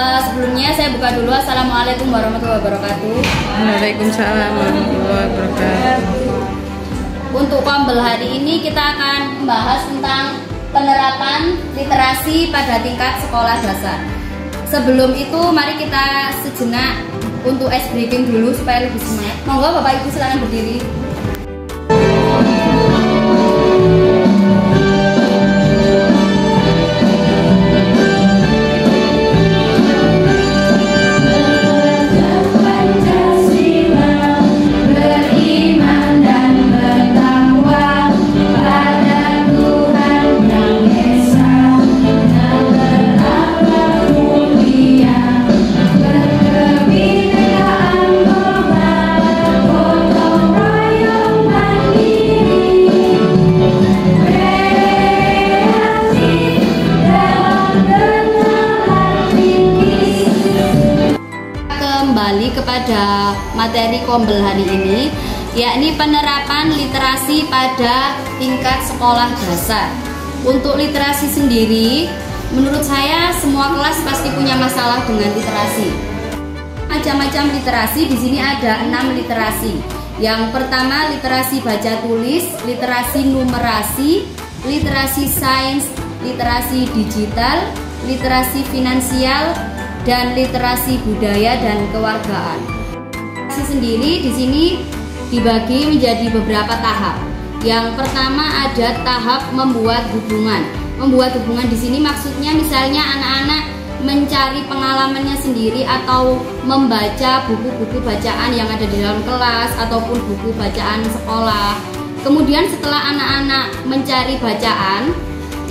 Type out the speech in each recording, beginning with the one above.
Sebelumnya saya buka dulu. Assalamualaikum warahmatullahi wabarakatuh. Waalaikumsalam warahmatullahi wabarakatuh. Untuk Kombel hari ini kita akan membahas tentang penerapan literasi pada tingkat sekolah dasar. Sebelum itu mari kita sejenak untuk ice breaking dulu supaya lebih semangat. Monggo Bapak Ibu silakan berdiri. Kembali kepada materi Kombel hari ini, yakni penerapan literasi pada tingkat sekolah dasar. Untuk literasi sendiri, menurut saya semua kelas pasti punya masalah dengan literasi. Macam-macam literasi, di sini ada 6 literasi. Yang pertama literasi baca tulis, literasi numerasi, literasi sains, literasi digital, literasi finansial, dan literasi budaya dan kewargaan. Literasi sendiri di sini dibagi menjadi beberapa tahap. Yang pertama ada tahap membuat hubungan. Membuat hubungan di sini maksudnya misalnya anak-anak mencari pengalamannya sendiri atau membaca buku-buku bacaan yang ada di dalam kelas ataupun buku bacaan sekolah. Kemudian setelah anak-anak mencari bacaan,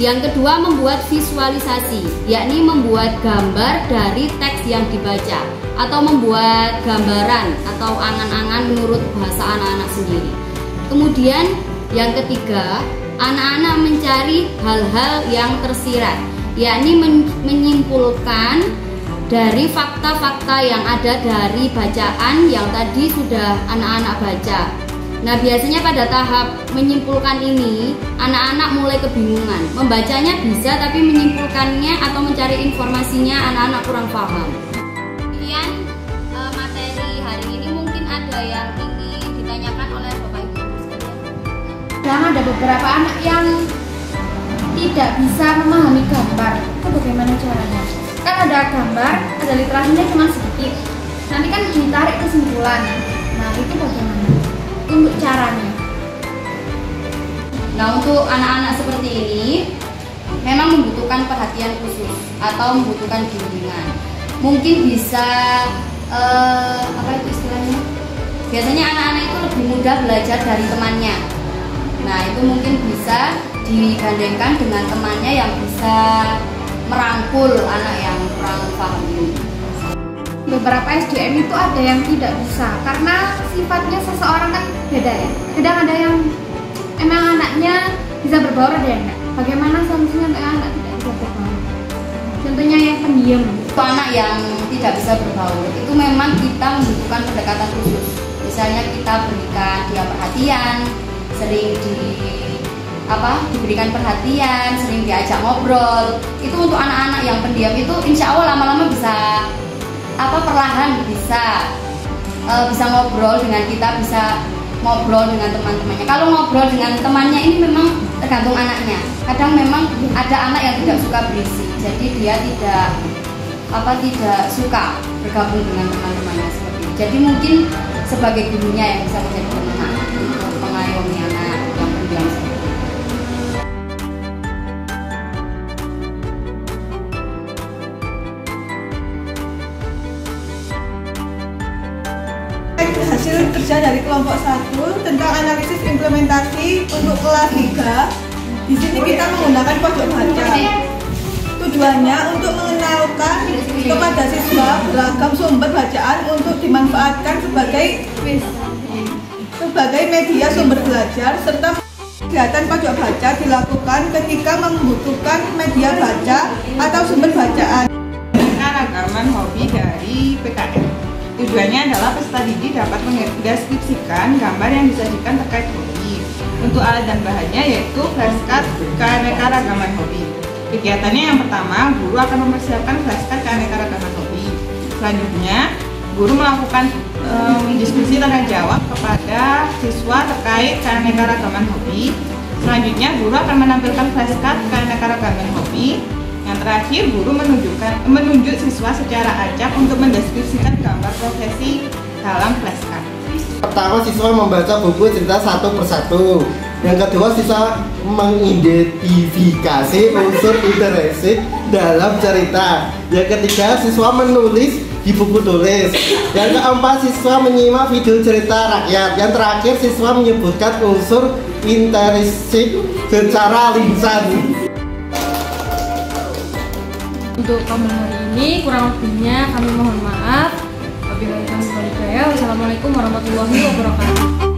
yang kedua membuat visualisasi, yakni membuat gambar dari teks yang dibaca atau membuat gambaran atau angan-angan menurut bahasa anak-anak sendiri. Kemudian yang ketiga, anak-anak mencari hal-hal yang tersirat, yakni menyimpulkan dari fakta-fakta yang ada dari bacaan yang tadi sudah anak-anak baca. Nah, biasanya pada tahap menyimpulkan ini, anak-anak mulai kebingungan. Membacanya bisa, tapi menyimpulkannya atau mencari informasinya anak-anak kurang paham. Kemudian materi hari ini mungkin ada yang ingin ditanyakan oleh Bapak Ibu sekalian. Dan ada beberapa anak yang tidak bisa memahami gambar. Itu bagaimana caranya? Kan ada gambar, ada literasinya cuma sedikit. Nanti kan ditarik kesimpulan. Nah, itu bagaimana? Untuk caranya. Nah, untuk anak-anak seperti ini memang membutuhkan perhatian khusus atau membutuhkan bimbingan. Mungkin bisa apa itu istilahnya? Biasanya anak-anak itu lebih mudah belajar dari temannya. Nah, itu mungkin bisa digandengkan dengan temannya yang bisa merangkul anak yang kurang paham ini. Beberapa SDM itu ada yang tidak bisa karena sifatnya seseorang kan beda ya. Kadang ada yang emang anaknya bisa berbaur, ada yang enggak. Bagaimana solusinya untuk anak tidak bisa berbaur? Contohnya yang pendiam. Untuk anak yang tidak bisa berbaur itu memang kita membutuhkan pendekatan khusus. Misalnya kita berikan dia perhatian, sering diberikan perhatian, sering diajak ngobrol. Itu untuk anak-anak yang pendiam itu insya Allah lama-lama bisa perlahan bisa ngobrol dengan kita, bisa ngobrol dengan teman-temannya. Kalau ngobrol dengan temannya ini memang tergantung anaknya. Kadang memang ada anak yang tidak suka berisik, jadi dia tidak suka bergabung dengan teman-temannya seperti itu. Jadi mungkin sebagai gurunya yang bisa menjadi pemenang untuk mengayomi anak yang pendiam seperti itu. Hasil kerja dari kelompok 1 tentang analisis implementasi untuk kelas 3. Di sini kita menggunakan pojok baca. Tujuannya untuk mengenalkan kepada siswa beragam sumber bacaan untuk dimanfaatkan sebagai media sumber belajar, serta kegiatan pojok baca dilakukan ketika membutuhkan media baca atau sumber bacaan. Keragaman hobi dari PKN. Tujuannya adalah peserta didik dapat mendeskripsikan gambar yang disajikan terkait hobi. Untuk alat dan bahannya yaitu flashcard keanekaragaman hobi. Kegiatannya yang pertama, guru akan mempersiapkan flashcard keanekaragaman hobi. Selanjutnya, guru melakukan diskusi tanya jawab kepada siswa terkait keanekaragaman hobi. Selanjutnya, guru akan menampilkan flashcard keanekaragaman hobi. Yang terakhir, guru menunjuk siswa secara acak untuk mendeskripsikan gambar profesi dalam flashcard. Pertama, siswa membaca buku cerita satu persatu. Yang kedua, siswa mengidentifikasi unsur interesik dalam cerita. Yang ketiga, siswa menulis di buku tulis. Yang keempat, siswa menyimak video cerita rakyat. Yang terakhir, siswa menyebutkan unsur interesik secara lisan. Untuk Kombel hari ini kurang lebihnya kami mohon maaf. Wassalamualaikum warahmatullahi wabarakatuh.